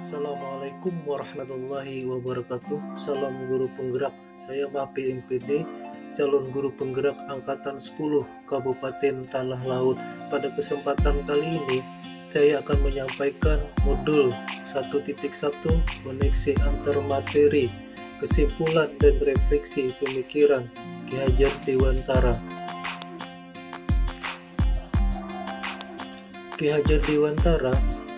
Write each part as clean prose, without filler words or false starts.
Assalamualaikum warahmatullahi wabarakatuh. Salam guru penggerak. Saya Mapi MPD, calon guru penggerak angkatan 10 Kabupaten Tanah Laut. Pada kesempatan kali ini saya akan menyampaikan modul 1.1 koneksi antar materi, kesimpulan dan refleksi pemikiran Ki Hajar Dewantara. Ki Hajar Dewantara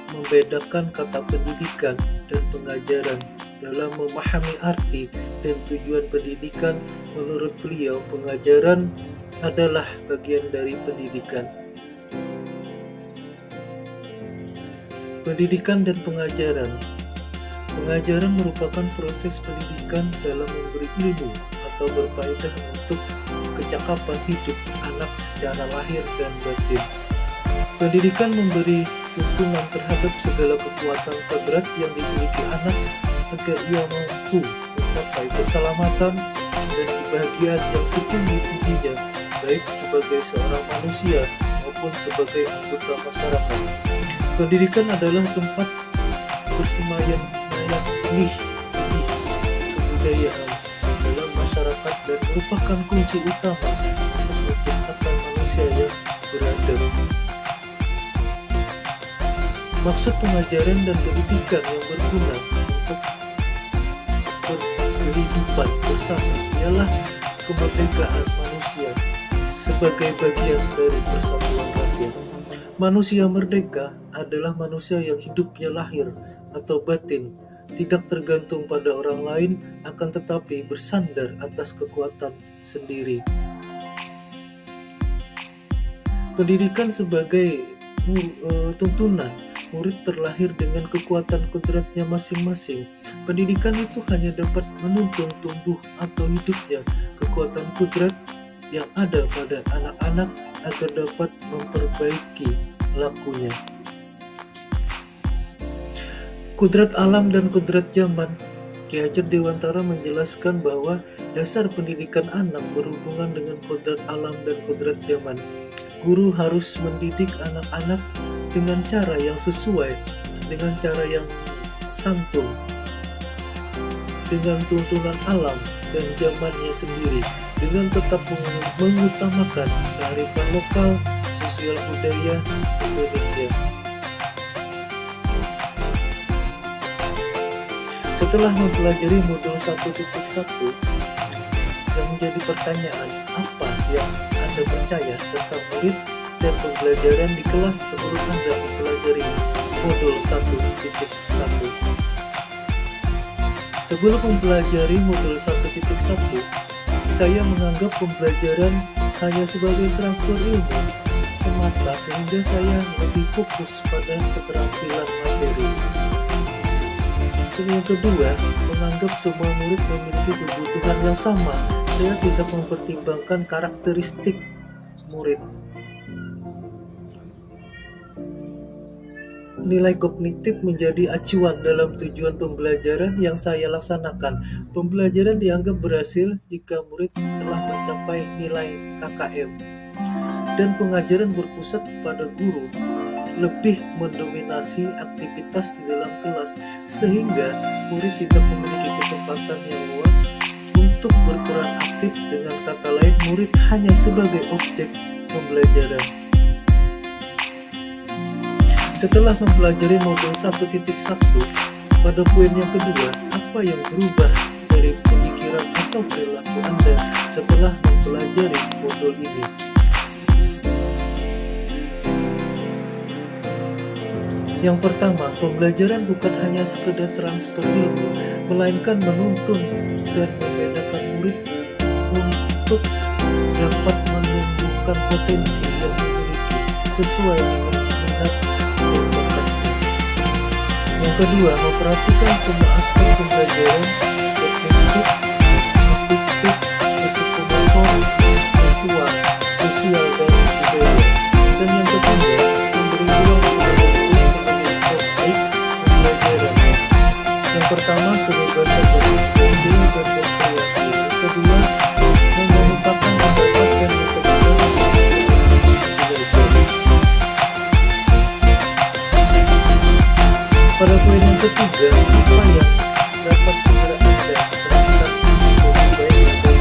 membedakan kata pendidikan dan pengajaran. Dalam memahami arti dan tujuan pendidikan, menurut beliau pengajaran adalah bagian dari pendidikan. Pendidikan dan pengajaran. Pengajaran merupakan proses pendidikan dalam memberi ilmu atau berfaedah untuk kecakapan hidup anak secara lahir dan batin. Pendidikan memberi tuntunan terhadap segala kekuatan kodrat yang dimiliki anak agar ia mampu mencapai keselamatan dan kebahagiaan yang setinggi-tingginya, baik sebagai seorang manusia maupun sebagai anggota masyarakat. Pendidikan adalah tempat bersemayam benih kebudayaan dalam masyarakat dan merupakan kunci utama untuk menciptakan manusia yang beradab. Maksud pengajaran dan pendidikan yang berguna untuk berkehidupan bersama ialah kemerdekaan manusia sebagai bagian dari persatuan rakyat. Manusia merdeka adalah manusia yang hidupnya lahir atau batin tidak tergantung pada orang lain, akan tetapi bersandar atas kekuatan sendiri. Pendidikan sebagai tuntunan. Murid terlahir dengan kekuatan kodratnya masing-masing. Pendidikan itu hanya dapat menuntun tumbuh atau hidupnya kekuatan kodrat yang ada pada anak-anak agar dapat memperbaiki lakunya. Kodrat alam dan kodrat zaman. Ki Hajar Dewantara menjelaskan bahwa dasar pendidikan anak berhubungan dengan kodrat alam dan kodrat zaman. Guru harus mendidik anak-anak dengan cara yang sesuai, dengan cara yang santun, dengan tuntunan alam dan zamannya sendiri, dengan tetap mengutamakan kearifan lokal, sosial budaya Indonesia. Setelah mempelajari modul 1.1, yang menjadi pertanyaan, apa yang Anda percaya tentang murid dan pembelajaran di kelas sebelum Anda mempelajari modul 1.1. Sebelum mempelajari modul 1.1, saya menganggap pembelajaran hanya sebagai transfer ilmu semata sehingga saya lebih fokus pada keterampilan materi. Dan yang kedua, menganggap semua murid memiliki kebutuhan yang sama. Saya tidak mempertimbangkan karakteristik murid. Nilai kognitif menjadi acuan dalam tujuan pembelajaran yang saya laksanakan. Pembelajaran dianggap berhasil jika murid telah mencapai nilai KKM. Dan pengajaran berpusat pada guru lebih mendominasi aktivitas di dalam kelas, sehingga murid tidak memiliki kesempatan yang luas untuk berperan aktif. Dengan kata lain, murid hanya sebagai objek pembelajaran. Setelah mempelajari modul 1.1, pada poin yang kedua, apa yang berubah dari pemikiran atau perilaku Anda setelah mempelajari modul ini? Yang pertama, pembelajaran bukan hanya sekedar transfer ilmu, melainkan menuntun dan membedakan murid untuk dapat menumbuhkan potensi yang dimiliki sesuai dengan minat. Yang kedua, memperhatikan semua aspek pembelajaran, kognitif, afektif, psikomotor, spiritual, sosial, dan budaya. Dan yang ketiga, memberi ruang kepada murid sebagai subjek pembelajaran. Yang pertama, kebebasan berekspresi dan berkreasi. Yang kedua, mengungkapkan pendapat dan metode. Pada poin yang ketiga, apa yang dapat segera Anda terapkan lebih baik agar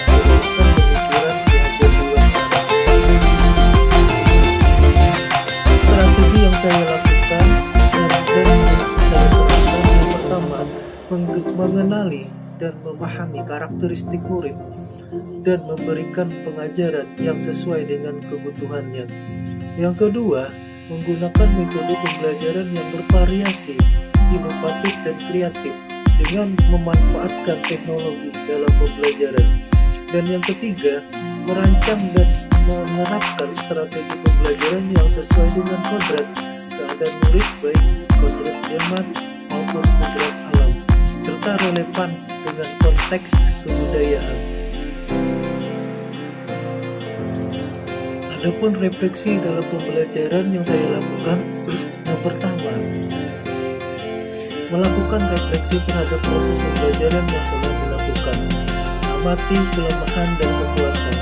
melakukan pemikiran belajar di luar sana. Strategi yang saya lakukan dan saya terapkan, yang pertama, mengenali dan memahami karakteristik murid dan memberikan pengajaran yang sesuai dengan kebutuhannya. Yang kedua, menggunakan metode pembelajaran yang bervariasi, inovatif dan kreatif dengan memanfaatkan teknologi dalam pembelajaran. Dan yang ketiga, merancang dan menerapkan strategi pembelajaran yang sesuai dengan kodrat keadaan murid, baik kodrat zaman maupun kodrat alam, serta relevan dengan konteks kebudayaan. Adapun refleksi dalam pembelajaran yang saya lakukan, yang pertama, melakukan refleksi terhadap proses pembelajaran yang telah dilakukan, amati kelemahan dan kekuatan.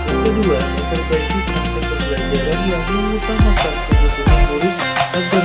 Yang kedua, memperbaiki praktik pembelajaran yang mengutamakan kebutuhan murid agar